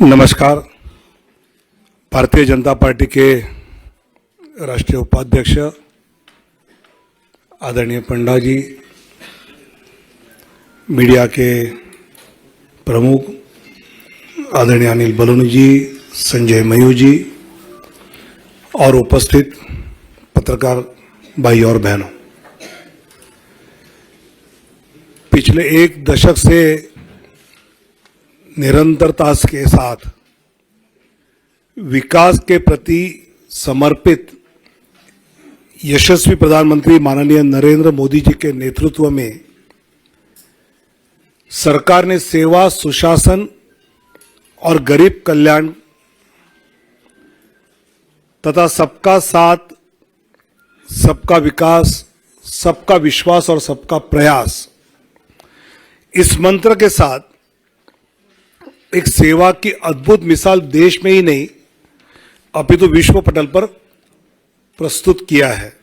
नमस्कार। भारतीय जनता पार्टी के राष्ट्रीय उपाध्यक्ष आदरणीय पंडा जी, मीडिया के प्रमुख आदरणीय अनिल बलूनी जी, संजय मयूर जी और उपस्थित पत्रकार भाई और बहनों, पिछले एक दशक से निरंतरता के साथ विकास के प्रति समर्पित यशस्वी प्रधानमंत्री माननीय नरेंद्र मोदी जी के नेतृत्व में सरकार ने सेवा, सुशासन और गरीब कल्याण तथा सबका साथ, सबका विकास, सबका विश्वास और सबका प्रयास, इस मंत्र के साथ एक सेवा की अद्भुत मिसाल देश में ही नहीं अपितु विश्व पटल पर प्रस्तुत किया है।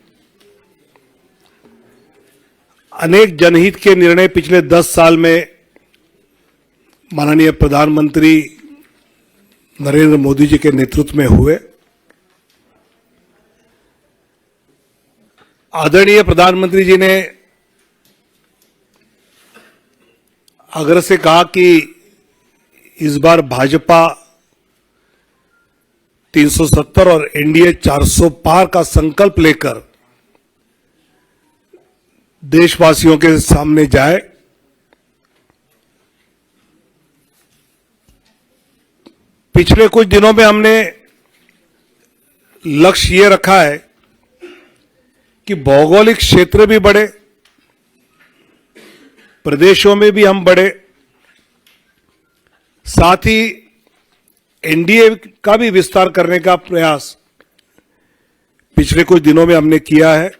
अनेक जनहित के निर्णय पिछले 10 साल में माननीय प्रधानमंत्री नरेंद्र मोदी जी के नेतृत्व में हुए। आदरणीय प्रधानमंत्री जी ने आग्रह से कहा कि इस बार भाजपा 370 और एनडीए 400 पार का संकल्प लेकर देशवासियों के सामने जाए। पिछले कुछ दिनों में हमने लक्ष्य ये रखा है कि भौगोलिक क्षेत्र भी बढ़े, प्रदेशों में भी हम बढ़े, साथ ही एनडीए का भी विस्तार करने का प्रयास पिछले कुछ दिनों में हमने किया है।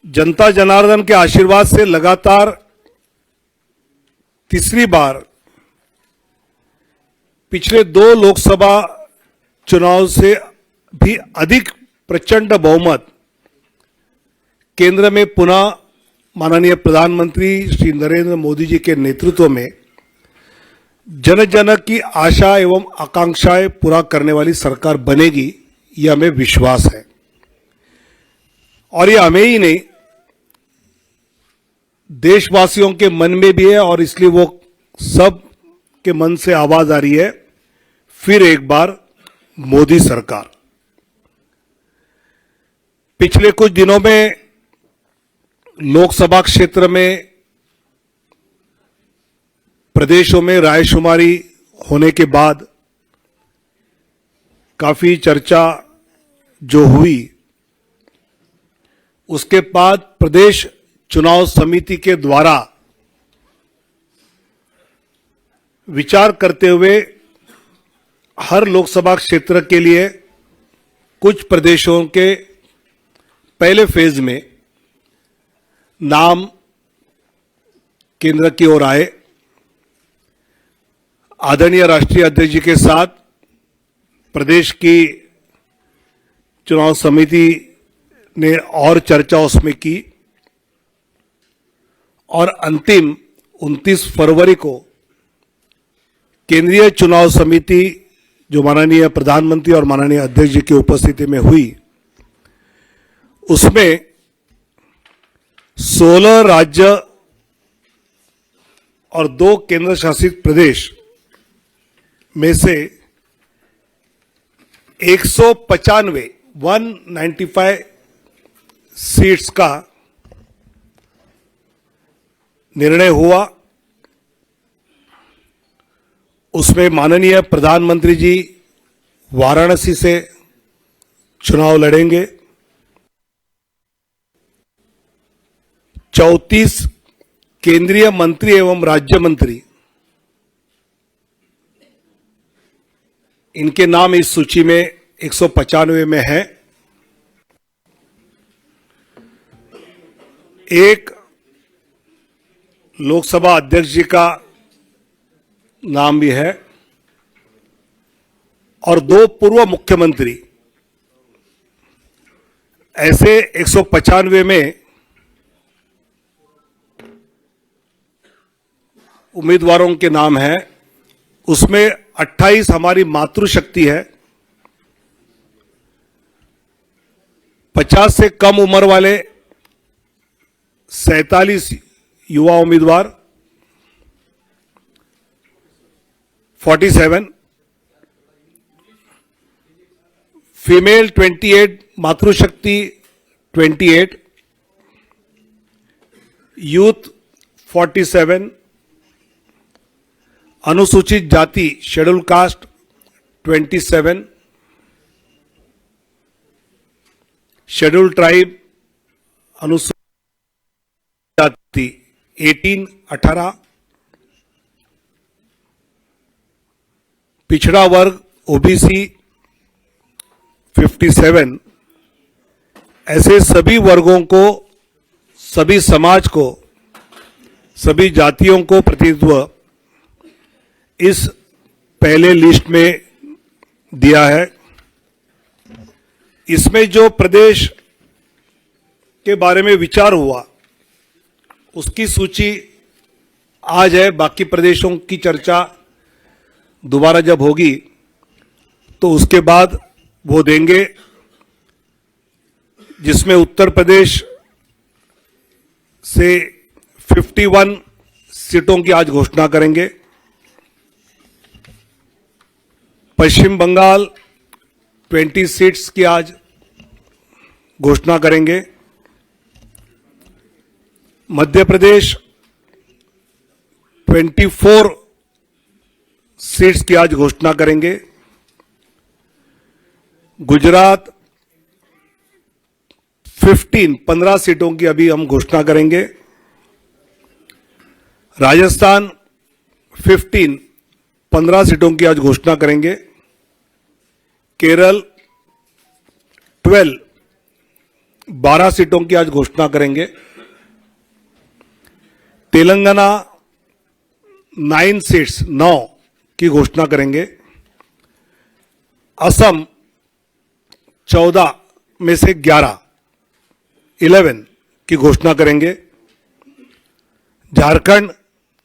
जनता जनार्दन के आशीर्वाद से लगातार तीसरी बार पिछले 2 लोकसभा चुनाव से भी अधिक प्रचंड बहुमत केंद्र में पुनः माननीय प्रधानमंत्री श्री नरेंद्र मोदी जी के नेतृत्व में जन जन की आशा एवं आकांक्षाएं पूरा करने वाली सरकार बनेगी, यह हमें विश्वास है। और यह हमें ही नहीं, देशवासियों के मन में भी है और इसलिए वो सब के मन से आवाज आ रही है, फिर एक बार मोदी सरकार। पिछले कुछ दिनों में लोकसभा क्षेत्र में प्रदेशों में रायशुमारी होने के बाद काफी चर्चा जो हुई, उसके बाद प्रदेश चुनाव समिति के द्वारा विचार करते हुए हर लोकसभा क्षेत्र के लिए कुछ प्रदेशों के पहले फेज में नाम केंद्र की ओर आए। आदरणीय राष्ट्रीय अध्यक्ष जी के साथ प्रदेश की चुनाव समिति ने और चर्चा उसमें की और अंतिम 29 फरवरी को केंद्रीय चुनाव समिति जो माननीय प्रधानमंत्री और माननीय अध्यक्ष जी की उपस्थिति में हुई, उसमें 16 राज्य और 2 केंद्र शासित प्रदेश में से 195 सीट्स का निर्णय हुआ। उसमें माननीय प्रधानमंत्री जी वाराणसी से चुनाव लड़ेंगे। 34 केंद्रीय मंत्री एवं राज्य मंत्री, इनके नाम इस सूची में 195 में है। एक लोकसभा अध्यक्ष जी का नाम भी है और 2 पूर्व मुख्यमंत्री। ऐसे 195 में उम्मीदवारों के नाम हैं, उसमें 28 हमारी मातृशक्ति है, 50 से कम उम्र वाले 47 युवा उम्मीदवार, 47 फीमेल 28, मातृशक्ति 28, यूथ 47, अनुसूचित जाति शेड्यूल कास्ट 27, शेड्यूल ट्राइब अनुसूचित जाति 18, पिछड़ा वर्ग ओबीसी 57, ऐसे सभी वर्गों को, सभी समाज को, सभी जातियों को प्रतिनिधित्व इस पहले लिस्ट में दिया है। इसमें जो प्रदेश के बारे में विचार हुआ उसकी सूची आज है, बाकी प्रदेशों की चर्चा दोबारा जब होगी तो उसके बाद वो देंगे, जिसमें उत्तर प्रदेश से 51 सीटों की आज घोषणा करेंगे, पश्चिम बंगाल 20 सीट्स की आज घोषणा करेंगे, मध्य प्रदेश 24 सीट्स की आज घोषणा करेंगे, गुजरात 15 सीटों की अभी हम घोषणा करेंगे, राजस्थान 15 सीटों की आज घोषणा करेंगे, केरल 12 सीटों की आज घोषणा करेंगे, तेलंगाना 9 सीट्स 9 की घोषणा करेंगे, असम 14 में से 11 की घोषणा करेंगे, झारखंड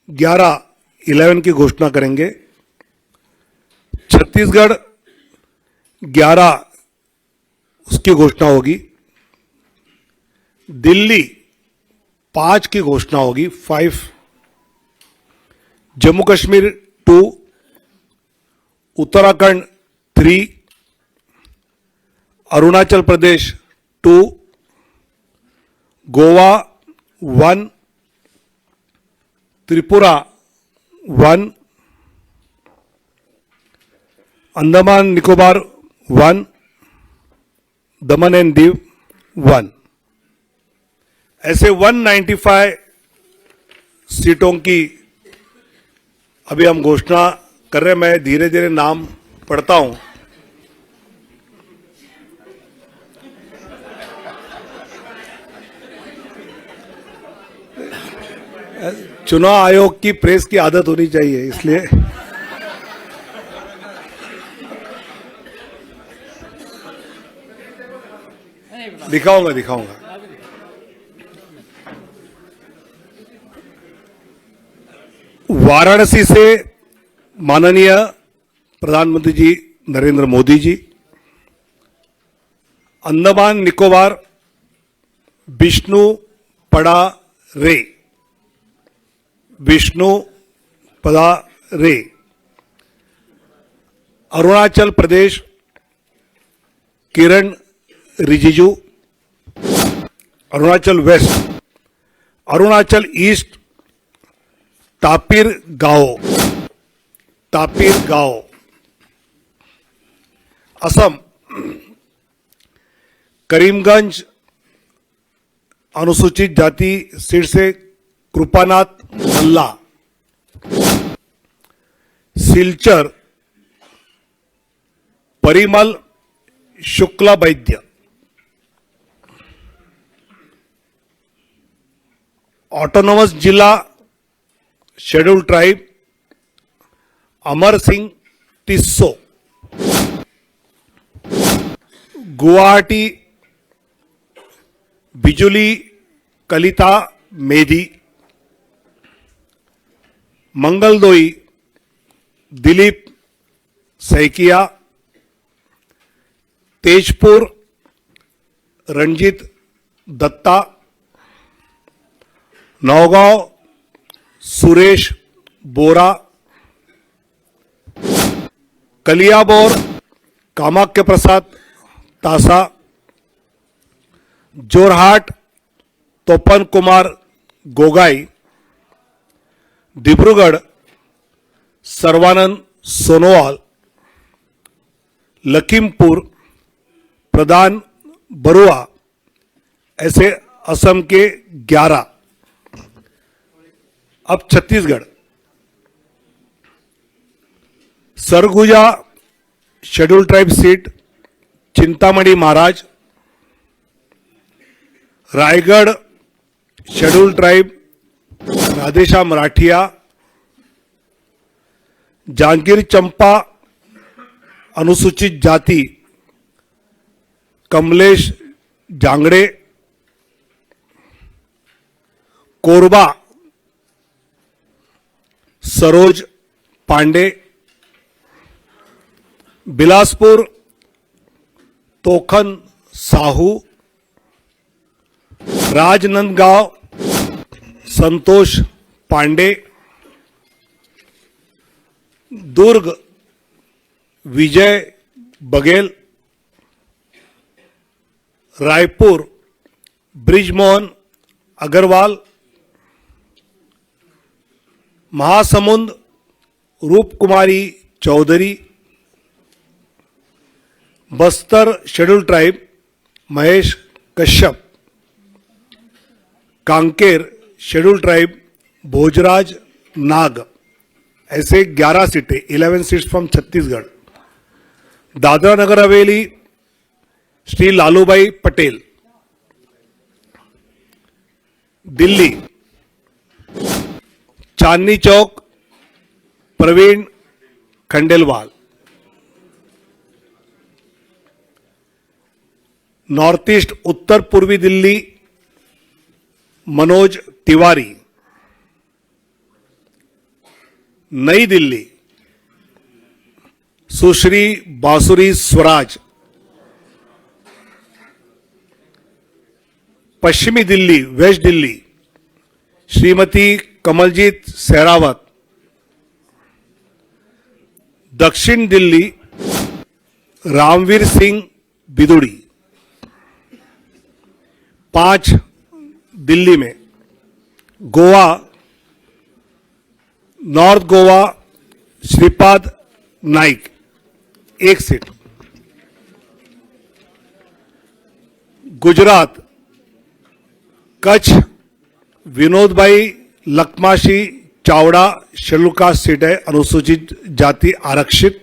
11 की घोषणा करेंगे, छत्तीसगढ़ 11 उसकी घोषणा होगी, दिल्ली 5 की घोषणा होगी 5, जम्मू कश्मीर 2, उत्तराखंड 3, अरुणाचल प्रदेश 2, गोवा 1, त्रिपुरा 1, अंडमान निकोबार 1, दमन एंड दीव 1, ऐसे 195 सीटों की अभी हम घोषणा कर रहे हैं। मैं धीरे धीरे नाम पढ़ता हूं। चुनाव आयोग की प्रेस की आदत होनी चाहिए, इसलिए दिखाऊंगा। वाराणसी से माननीय प्रधानमंत्री जी नरेंद्र मोदी जी, अंडमान निकोबार विष्णु पड़ा रे, अरुणाचल प्रदेश किरण रिजिजू, अरुणाचल वेस्ट, अरुणाचल ईस्ट तापिर गाओ, असम करीमगंज अनुसूचित जाति सीट से कृपानाथ मल्ला, सिलचर परिमल शुक्ला वैद्य, ऑटोनोमस जिला शेड्यूल ट्राइब अमर सिंह टिस्सो, गुवाहाटी बिजुली कलिता मेधी, मंगलदोई दिलीप सैकिया, तेजपुर रणजित दत्ता, नौगांव सुरेश बोरा, कलियाबोर कामाख्य प्रसाद तासा, जोरहाट तोपन कुमार गोगाई, डिब्रूगढ़ सर्वानंद सोनोवाल, लखीमपुर प्रधान बरुआ, ऐसे असम के 11। अब Chhattisgarh, Surguja schedule tribe seat Chintamani Maharaj, Raigarh schedule tribe Radheshyam Marathia, Janjgir Champa अनुसूचित जाति Kamlesh Jangde, Korba Saroj Pandey, Bilaspur Tokhan Sahu, Rajnandgaon Santosh Pandey, Durg Vijay Baghel, Raipur Brijmohan Agrawal, Mahasamund Roopkumari Choudhary, Bastar schedule tribe Mahesh Kashyap, Kanker schedule tribe Bhojraj Nag, ऐसे 11 सीटें, 11 seats from Chhattisgarh. Dadra Nagar Haveli Shri Lalubhai Patel, Delhi Chandni Chowk Praveen Khandelwal, north east उत्तर पूर्वी दिल्ली मनोज तिवारी, नई दिल्ली सुश्री बांसुरी स्वराज, पश्चिमी दिल्ली वेस्ट दिल्ली श्रीमती कमलजीत सहरावत, दक्षिण दिल्ली रामवीर सिंह बिदुड़ी, 5 दिल्ली में गोवा नॉर्थ गोवा श्रीपाद नाइक 1 सीट, गुजरात कच्छ विनोद भाई लखमाशी चावड़ा शेड्यूल कास्ट सीट है, अनुसूचित जाति आरक्षित,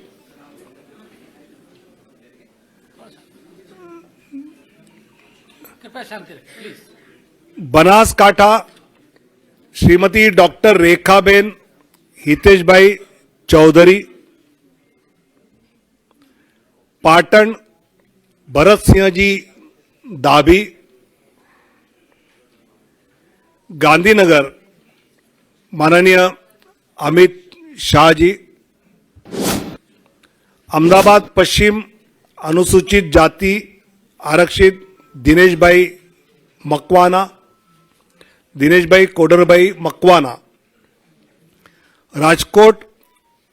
बनासकांठा श्रीमती डॉक्टर रेखाबेन हितेश भाई चौधरी, पाटन भरत सिंह जी दाभी, गांधीनगर माननीय अमित शाह जी, अहमदाबाद पश्चिम अनुसूचित जाति आरक्षित दिनेश भाई मकवाना, दिनेश भाई कोडर भाई मकवाना, राजकोट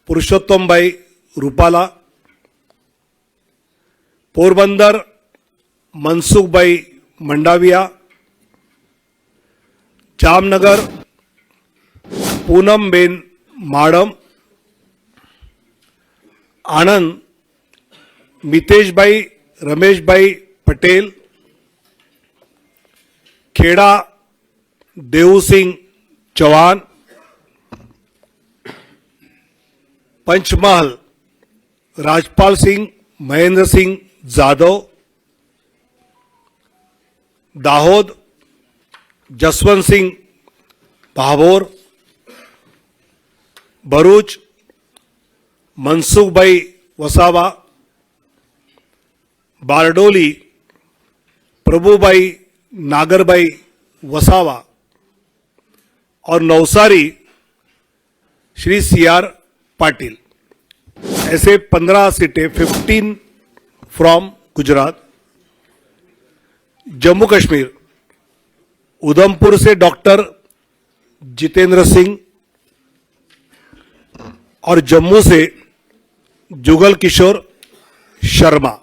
पुरुषोत्तम भाई रूपाला, पोरबंदर मनसुख भाई मंडाविया, जामनगर पूनम बेन माडम, आनंद मितेश भाई रमेश भाई पटेल, खेड़ा देऊ सिंह चौहान, पंचमहल राजपाल सिंह महेंद्र सिंह जाधव, दाहोद जसवंत सिंह भाभोर, भरूच मनसुख भाई वसावा, बारडोली प्रभुभाई नागरभाई वसावा और नवसारी श्री सी आर पाटिल। ऐसे 15 सीटें 15 फ्रॉम गुजरात। जम्मू कश्मीर उधमपुर से डॉक्टर जितेंद्र सिंह और जम्मू से जुगल किशोर शर्मा।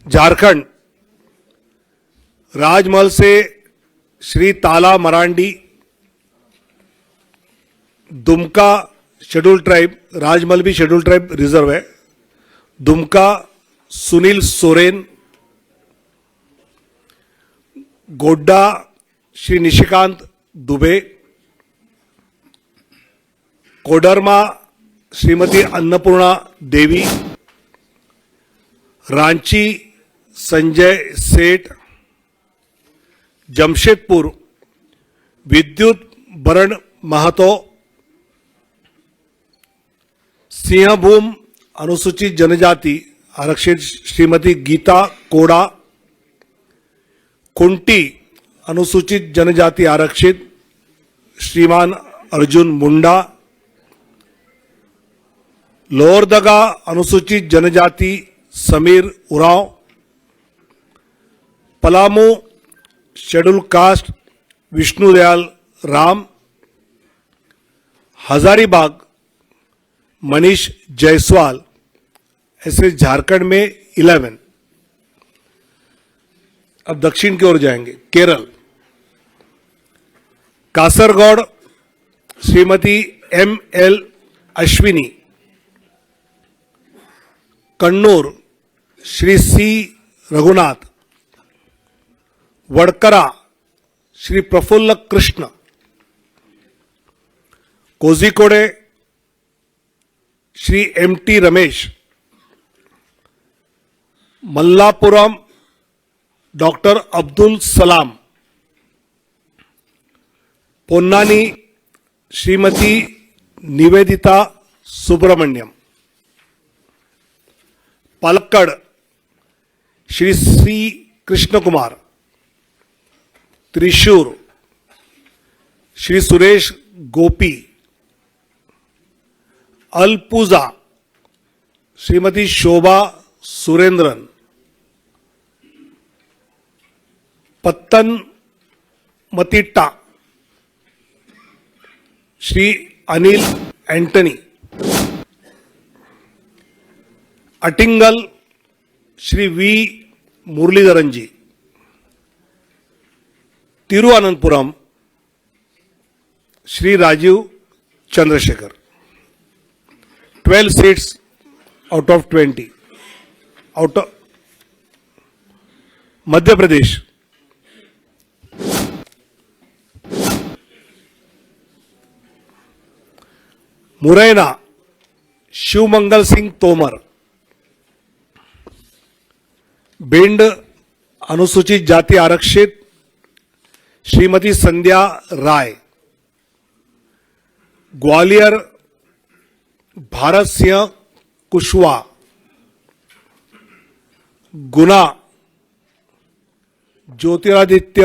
झारखंड राजमहल से श्री ताला मरांडी। दुमका शेड्यूल ट्राइब, राजमहल भी शेड्यूल ट्राइब रिजर्व है। दुमका सुनील सोरेन। गोड्डा श्री निशिकांत दुबे। कोडरमा श्रीमती अन्नपूर्णा देवी। रांची संजय सेठ। जमशेदपुर विद्युत बरण महतो। सिंहभूम अनुसूचित जनजाति आरक्षित श्रीमती गीता कोड़ा। कुंटी अनुसूचित जनजाति आरक्षित श्रीमान अर्जुन मुंडा। लोहरदगा अनुसूचित जनजाति समीर उरांव। Palamu schedule caste Vishnudayal Ram. हजारीबाग मनीष जायसवाल। ऐसे झारखंड में 11। अब दक्षिण की ओर जाएंगे। Kerala Kasaragod Shrimati M L Ashwini. Kannur Shri C Raghunath. Vadakara Shri Prafull Krishna. Kozhikode Shri M T Ramesh. Malappuram doctor Abdul Salam. Ponnani Shrimati Nivedita Subramaniam. Palakkad Shri C Krishna Kumar. Thrissur Shri Suresh Gopi. Alappuzha Shrimati Shobha Surendran. Pathanamthitta Shri Anil Antony. Attingal Shri we Muraleedharan ji. Thiruvananthapuram Shri Rajeev Chandrasekhar. 12 seats out of 20। Out of Madhya Pradesh Morena Shivmangal Singh Tomar. Bhind अनुसूचित जाति आरक्षित श्रीमती संध्या राय। ग्वालियर भारत सिंह कुशवाहा। गुना ज्योतिरादित्य